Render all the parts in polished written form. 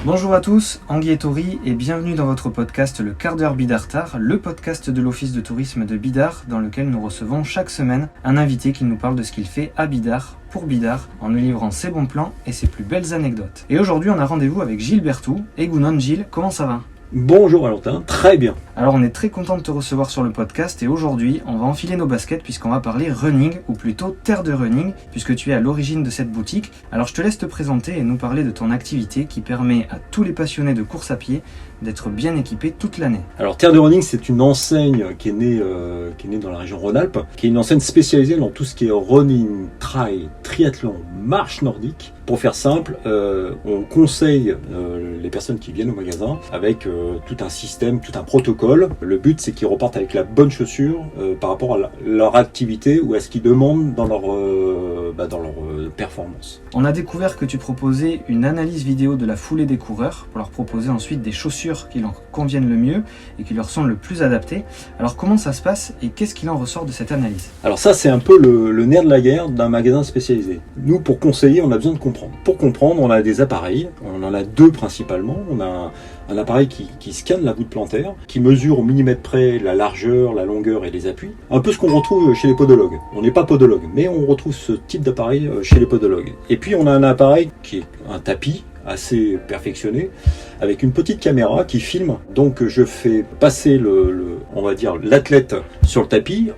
Bonjour à tous, Anguille et Tori et bienvenue dans votre podcast Le Quart d'heure Bidartar, le podcast de l'Office de tourisme de Bidart dans lequel nous recevons chaque semaine un invité qui nous parle de ce qu'il fait à Bidart, pour Bidart, en nous livrant ses bons plans et ses plus belles anecdotes. Et aujourd'hui on a rendez-vous avec Gilles Berthoud. Et Gounon, Gilles, comment ça va ? Bonjour Valentin, très bien. Alors on est très content de te recevoir sur le podcast et aujourd'hui on va enfiler nos baskets puisqu'on va parler running ou plutôt terre de running puisque tu es à l'origine de cette boutique. Alors je te laisse te présenter et nous parler de ton activité qui permet à tous les passionnés de course à pied d'être bien équipés toute l'année. Alors Terre de Running, c'est une enseigne qui est née dans la région Rhône-Alpes, qui est une enseigne spécialisée dans tout ce qui est running, trail, triathlon, marche nordique. Pour faire simple, on conseille les personnes qui viennent au magasin avec tout un système, tout un protocole. Le but, c'est qu'ils repartent avec la bonne chaussure par rapport à leur activité ou à ce qu'ils demandent dans leur performance. On a découvert que tu proposais une analyse vidéo de la foulée des coureurs pour leur proposer ensuite des chaussures qui leur conviennent le mieux et qui leur sont le plus adaptées. Alors comment ça se passe et qu'est-ce qu'il en ressort de cette analyse ? Alors ça, c'est un peu le nerf de la guerre d'un magasin spécialisé. Nous, pour conseiller, on a besoin de comprendre. Pour comprendre, on a des appareils, on en a deux principalement. On a un appareil qui scanne la voûte plantaire, qui mesure au millimètre près la largeur, la longueur et les appuis. Un peu ce qu'on retrouve chez les podologues. On n'est pas podologue, mais on retrouve ce type d'appareil chez les podologues. Et puis on a un appareil qui est un tapis, assez perfectionné, avec une petite caméra qui filme. Donc je fais passer l'athlète sur le tapis,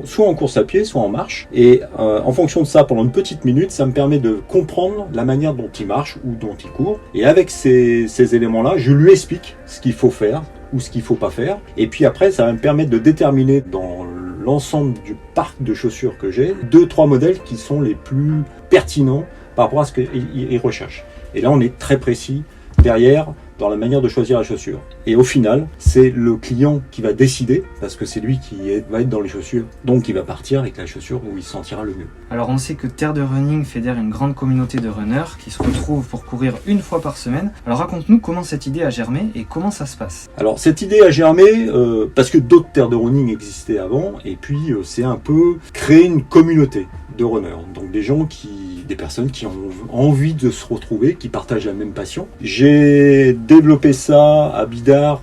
soit en course à pied, soit en marche. Et en fonction de ça, pendant une petite minute, ça me permet de comprendre la manière dont il marche ou dont il court. Et avec ces éléments-là, je lui explique ce qu'il faut faire ou ce qu'il ne faut pas faire. Et puis après, ça va me permettre de déterminer dans l'ensemble du parc de chaussures que j'ai, 2-3 modèles qui sont les plus pertinents par rapport à ce qu'ils recherchent. Et là, on est très précis derrière dans la manière de choisir la chaussure. Et au final, c'est le client qui va décider, parce que c'est lui qui va être dans les chaussures, donc il va partir avec la chaussure où il se sentira le mieux. Alors on sait que Terre de Running fédère une grande communauté de runners qui se retrouvent pour courir une fois par semaine. Alors raconte-nous comment cette idée a germé et comment ça se passe. Alors cette idée a germé parce que d'autres Terres de Running existaient avant, et puis c'est un peu créer une communauté de runners, donc des personnes qui ont envie de se retrouver, qui partagent la même passion. J'ai développé ça à Bidart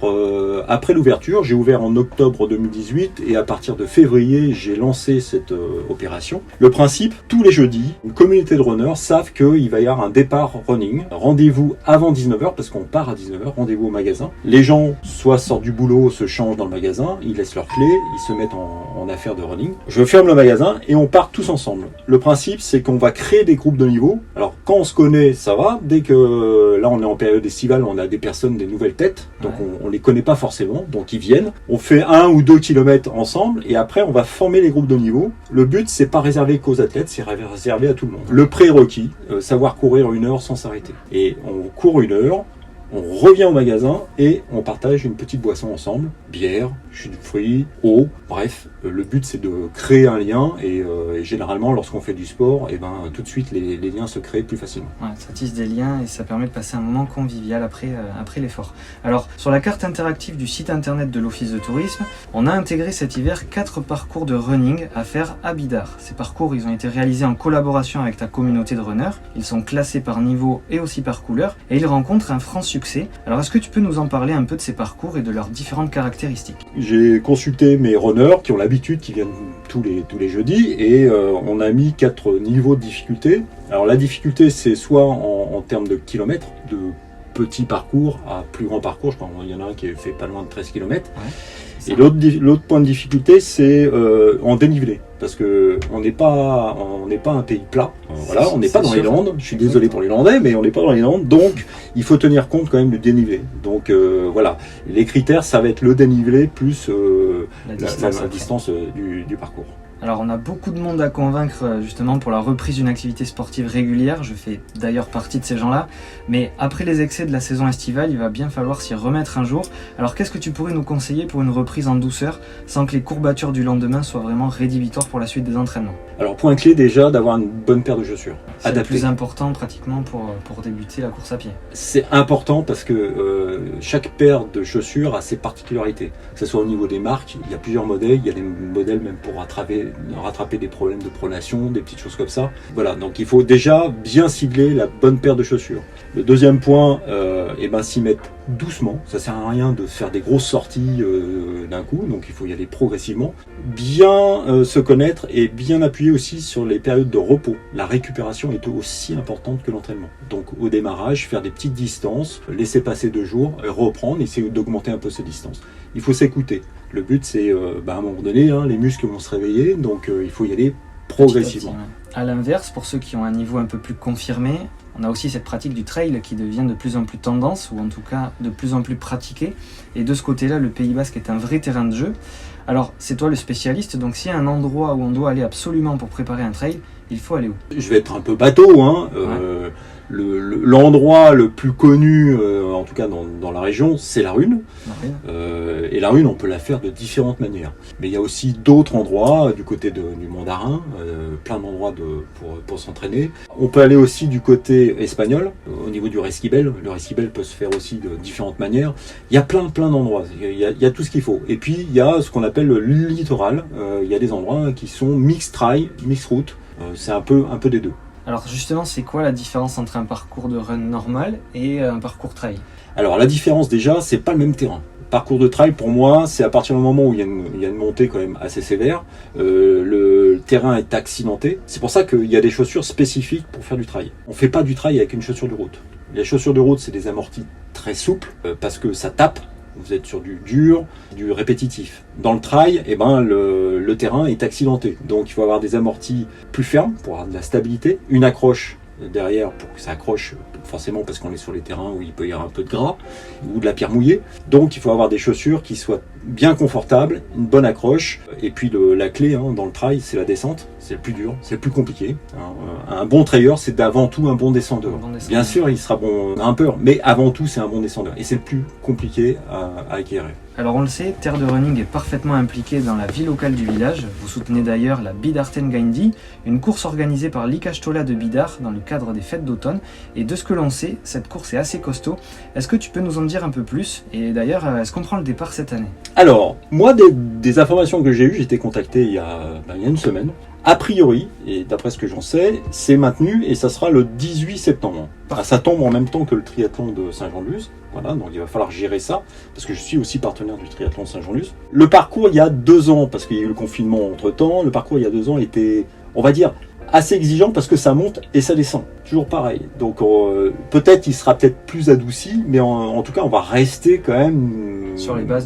après l'ouverture. J'ai ouvert en octobre 2018 et à partir de février, j'ai lancé cette opération. Le principe, tous les jeudis, une communauté de runners savent qu'il va y avoir un départ running. Rendez-vous avant 19h parce qu'on part à 19h, rendez-vous au magasin. Les gens soit sortent du boulot, se changent dans le magasin, ils laissent leurs clés, ils se mettent en affaires de running. Je ferme le magasin et on part tous ensemble. Le principe, c'est qu'on va créer des groupes de niveau. Alors quand on se connaît, ça va. Dès que là on est en période estivale, on a des personnes, des nouvelles têtes, donc on les connaît pas forcément, donc ils viennent. On fait 1 ou 2 kilomètres ensemble et après on va former les groupes de niveau. Le but, c'est pas réservé qu'aux athlètes, c'est réservé à tout le monde. Le prérequis, savoir courir 1 heure sans s'arrêter. Et on court 1 heure. On revient au magasin et on partage une petite boisson ensemble, bière, jus de fruits, eau, bref, le but c'est de créer un lien et généralement lorsqu'on fait du sport, tout de suite les liens se créent plus facilement. Ouais, ça tisse des liens et ça permet de passer un moment convivial après l'effort. Alors sur la carte interactive du site internet de l'Office de tourisme, on a intégré cet hiver 4 parcours de running à faire à Bidart. Ces parcours ils ont été réalisés en collaboration avec ta communauté de runners, ils sont classés par niveau et aussi par couleur et ils rencontrent un franc succès. Alors est-ce que tu peux nous en parler un peu de ces parcours et de leurs différentes caractéristiques ? J'ai consulté mes runners qui ont l'habitude, qui viennent tous les jeudis et on a mis 4 niveaux de difficulté. Alors la difficulté c'est soit en termes de kilomètres, de petits parcours à plus grands parcours, je crois qu'il y en a un qui fait pas loin de 13 km. Ouais, et l'autre point de difficulté c'est en dénivelé. Parce que on n'est pas un pays plat. Voilà, on n'est pas dans les Landes. Je suis désolé pour les Landais, mais on n'est pas dans les Landes. Donc, il faut tenir compte quand même du dénivelé. Donc voilà, les critères, ça va être le dénivelé plus la distance du parcours. Alors on a beaucoup de monde à convaincre justement pour la reprise d'une activité sportive régulière, je fais d'ailleurs partie de ces gens-là, mais après les excès de la saison estivale, il va bien falloir s'y remettre un jour. Alors qu'est-ce que tu pourrais nous conseiller pour une reprise en douceur sans que les courbatures du lendemain soient vraiment rédhibitoires pour la suite des entraînements ? Alors point clé déjà d'avoir une bonne paire de chaussures. C'est le plus important pratiquement pour débuter la course à pied. C'est important parce que chaque paire de chaussures a ses particularités. Que ce soit au niveau des marques, il y a plusieurs modèles, il y a des modèles même pour rattraper des problèmes de pronation, des petites choses comme ça. Voilà, donc il faut déjà bien cibler la bonne paire de chaussures. Le deuxième point, s'y mettre doucement. Ça sert à rien de faire des grosses sorties d'un coup, donc il faut y aller progressivement. Bien se connaître et bien appuyer aussi sur les périodes de repos. La récupération est aussi importante que l'entraînement. Donc au démarrage, faire des petites distances, laisser passer 2 jours, reprendre, essayer d'augmenter un peu ces distances. Il faut s'écouter. Le but c'est, à un moment donné, les muscles vont se réveiller, donc il faut y aller progressivement. Petit à petit, ouais. À l'inverse, pour ceux qui ont un niveau un peu plus confirmé, on a aussi cette pratique du trail qui devient de plus en plus tendance, ou en tout cas de plus en plus pratiquée. Et de ce côté-là, le Pays Basque est un vrai terrain de jeu. Alors, c'est toi le spécialiste, donc s'il y a un endroit où on doit aller absolument pour préparer un trail, il faut aller où? Je vais être un peu bateau, ouais. L'endroit le plus connu, en tout cas dans la région, c'est la Rune. Et la Rune, on peut la faire de différentes manières. Mais il y a aussi d'autres endroits, du côté du Mont d'Arin, plein d'endroits pour s'entraîner. On peut aller aussi du côté espagnol, au niveau du Resquibel. Le Resquibel peut se faire aussi de différentes manières. Il y a plein d'endroits, il y a tout ce qu'il faut. Et puis, il y a ce qu'on appelle le littoral. Il y a des endroits qui sont mixed trail, mixed route. C'est un peu des deux. Alors justement, c'est quoi la différence entre un parcours de run normal et un parcours trail? Alors la différence déjà, c'est pas le même terrain. Parcours de trail, pour moi, c'est à partir du moment où il y a une montée quand même assez sévère, le terrain est accidenté. C'est pour ça qu'il y a des chaussures spécifiques pour faire du trail. On fait pas du trail avec une chaussure de route. Les chaussures de route, c'est des amortis très souples parce que ça tape. Vous êtes sur du dur, du répétitif. Dans le trail, le terrain est accidenté. Donc il faut avoir des amortis plus fermes pour avoir de la stabilité, une accroche derrière pour que ça accroche, forcément parce qu'on est sur les terrains où il peut y avoir un peu de gras ou de la pierre mouillée. Donc il faut avoir des chaussures qui soient bien confortables, une bonne accroche. Et puis la clé dans le trail, c'est la descente. C'est le plus dur, c'est le plus compliqué. Un bon trailer, c'est avant tout un bon descendeur. Bien sûr, il sera bon grimpeur, mais avant tout, c'est un bon descendeur. Et c'est le plus compliqué à acquérir. Alors on le sait, Terre de Running est parfaitement impliquée dans la vie locale du village. Vous soutenez d'ailleurs la Bidarten Gaindi, une course organisée par l'Ikastola de Bidar dans le cadre des fêtes d'automne. Et de ce que l'on sait, cette course est assez costaud. Est-ce que tu peux nous en dire un peu plus? Et d'ailleurs, est-ce qu'on prend le départ cette année? Alors, moi, des informations que j'ai eues, j'ai été contacté il y a une semaine. A priori, et d'après ce que j'en sais, c'est maintenu et ça sera le 18 septembre. Ça tombe en même temps que le triathlon de Saint-Jean-de-Luz. Voilà, donc il va falloir gérer ça, parce que je suis aussi partenaire du triathlon Saint-Jean-de-Luz. Le parcours, il y a 2 ans, parce qu'il y a eu le confinement entre-temps, le parcours, il y a 2 ans, était, on va dire, assez exigeant, parce que ça monte et ça descend. Toujours pareil. Donc peut-être, il sera peut-être plus adouci, mais en tout cas, on va rester quand même sur les bases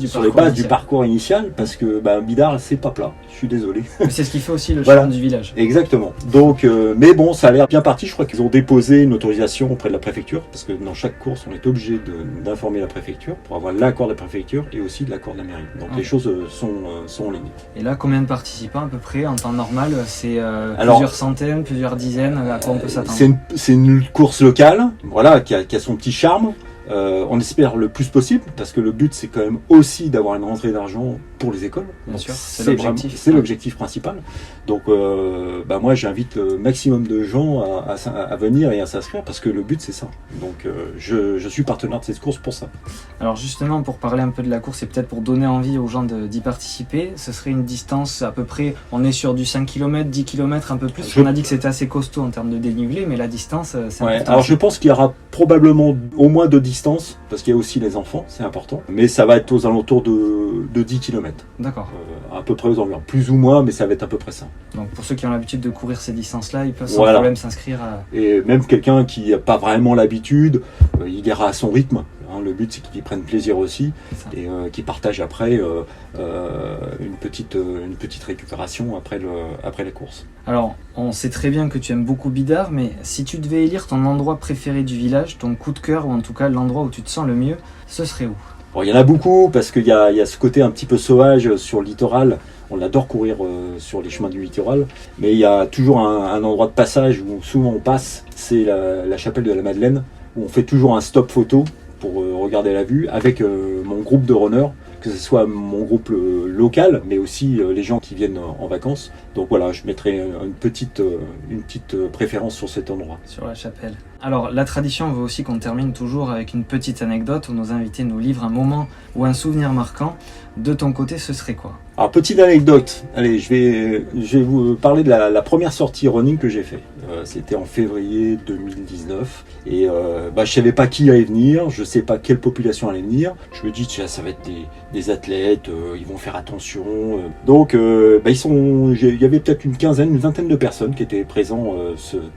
du parcours initial, parce que Bidar, c'est pas plat. Je suis désolé. Mais c'est ce qui fait aussi le charme du village. Exactement. Donc, mais bon, ça a l'air bien parti. Je crois qu'ils ont déposé une autorisation auprès de la préfecture, parce que dans chaque course, on est obligé d'informer la préfecture pour avoir l'accord de la préfecture et aussi de l'accord de la mairie. Donc les choses sont en ligne. Et là, combien de participants à peu près en temps normal? C'est plusieurs centaines, plusieurs dizaines? À quoi on peut s'attendre? C'est une course locale, voilà, qui a son petit charme. On espère le plus possible, parce que le but c'est quand même aussi d'avoir une rentrée d'argent pour les écoles. Bien sûr, c'est l'objectif. C'est l'objectif principal. Donc moi j'invite le maximum de gens à venir et à s'inscrire, parce que le but c'est ça. Donc je suis partenaire de cette course pour ça. Alors justement, pour parler un peu de la course et peut-être pour donner envie aux gens d'y participer, ce serait une distance à peu près, on est sur du 5 km, 10 km, un peu plus. On a dit que c'était assez costaud en termes de dénivelé, mais la distance c'est important. Alors je pense qu'il y aura probablement au moins 2 distances, parce qu'il y a aussi les enfants, c'est important. Mais ça va être aux alentours de 10 km. D'accord. À peu près aux environs. Plus ou moins, mais ça va être à peu près ça. Donc pour ceux qui ont l'habitude de courir ces distances-là, ils peuvent sans problème s'inscrire à... Et même quelqu'un qui n'a pas vraiment l'habitude, il ira à son rythme. Le but c'est qu'ils prennent plaisir aussi et qu'ils partagent après une petite récupération après la course. Alors on sait très bien que tu aimes beaucoup Bidar, mais si tu devais élire ton endroit préféré du village, ton coup de cœur, ou en tout cas l'endroit où tu te sens le mieux, ce serait où? Bon, il y en a beaucoup, parce qu'il y a ce côté un petit peu sauvage sur le littoral. On adore courir sur les chemins du littoral, mais il y a toujours un endroit de passage où souvent on passe, c'est la chapelle de la Madeleine, où on fait toujours un stop photo pour regarder la vue avec mon groupe de runners, que ce soit mon groupe local, mais aussi les gens qui viennent en vacances. Donc voilà, je mettrai une petite préférence sur cet endroit. Sur la chapelle. Alors la tradition veut aussi qu'on termine toujours avec une petite anecdote où nos invités nous livrent un moment ou un souvenir marquant. De ton côté, ce serait quoi? Alors, petite anecdote. Allez, je vais vous parler de la première sortie running que j'ai fait. C'était en février 2019. Et je savais pas qui allait venir. Je sais pas quelle population allait venir. Je me dis, tiens, ça va être des athlètes. Ils vont faire attention. Donc, il y avait peut-être une vingtaine de personnes qui étaient présents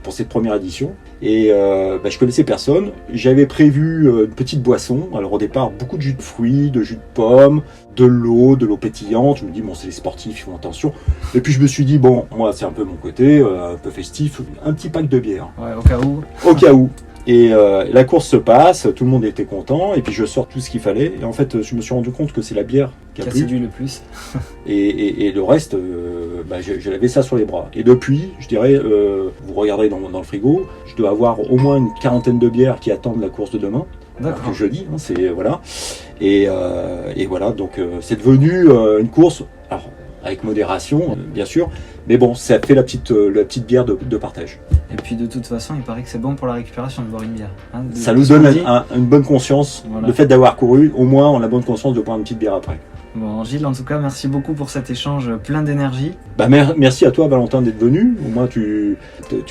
pour cette première édition. Et je connaissais personne. J'avais prévu une petite boisson. Alors au départ, beaucoup de jus de fruits, de jus de pommes, de l'eau pétillante. Je me dis, bon, c'est les sportifs, ils font attention. Et puis je me suis dit, bon, moi c'est un peu mon côté, un peu festif, un petit pack de bière. Ouais, au cas où. Au cas où. Et la course se passe, tout le monde était content, et puis je sors tout ce qu'il fallait. Et en fait, je me suis rendu compte que c'est la bière qui a séduit le plus. et le reste, j'avais ça sur les bras. Et depuis, je dirais, vous regardez dans le frigo, je dois avoir au moins une quarantaine de bières qui attendent la course de demain. D'accord. Le jeudi, hein, c'est voilà. Et voilà, donc c'est devenu une course, alors, avec modération, bien sûr, mais bon, ça fait la petite bière de partage. Et puis de toute façon, il paraît que c'est bon pour la récupération de boire une bière. Ça nous donne une bonne conscience, voilà. Le fait d'avoir couru, au moins on a bonne conscience de boire une petite bière après. Bon, Gilles, en tout cas, merci beaucoup pour cet échange plein d'énergie. Merci à toi, Valentin, d'être venu. Au moins, tu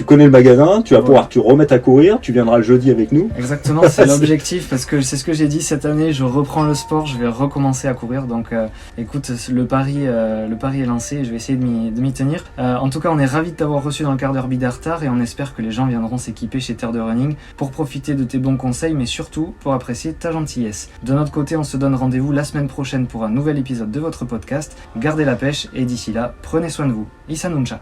connais le magasin, tu vas pouvoir te remettre à courir, tu viendras le jeudi avec nous. Exactement, c'est l'objectif, parce que c'est ce que j'ai dit cette année, je reprends le sport, je vais recommencer à courir. Donc, écoute, le pari est lancé et je vais essayer de m'y tenir. En tout cas, on est ravis de t'avoir reçu dans le quart d'heure Bidartar et on espère que les gens viendront s'équiper chez Terre de Running pour profiter de tes bons conseils, mais surtout pour apprécier ta gentillesse. De notre côté, on se donne rendez-vous la semaine prochaine pour un nouvel épisode de votre podcast. Gardez la pêche et d'ici là, prenez soin de vous. Issa Nuncha.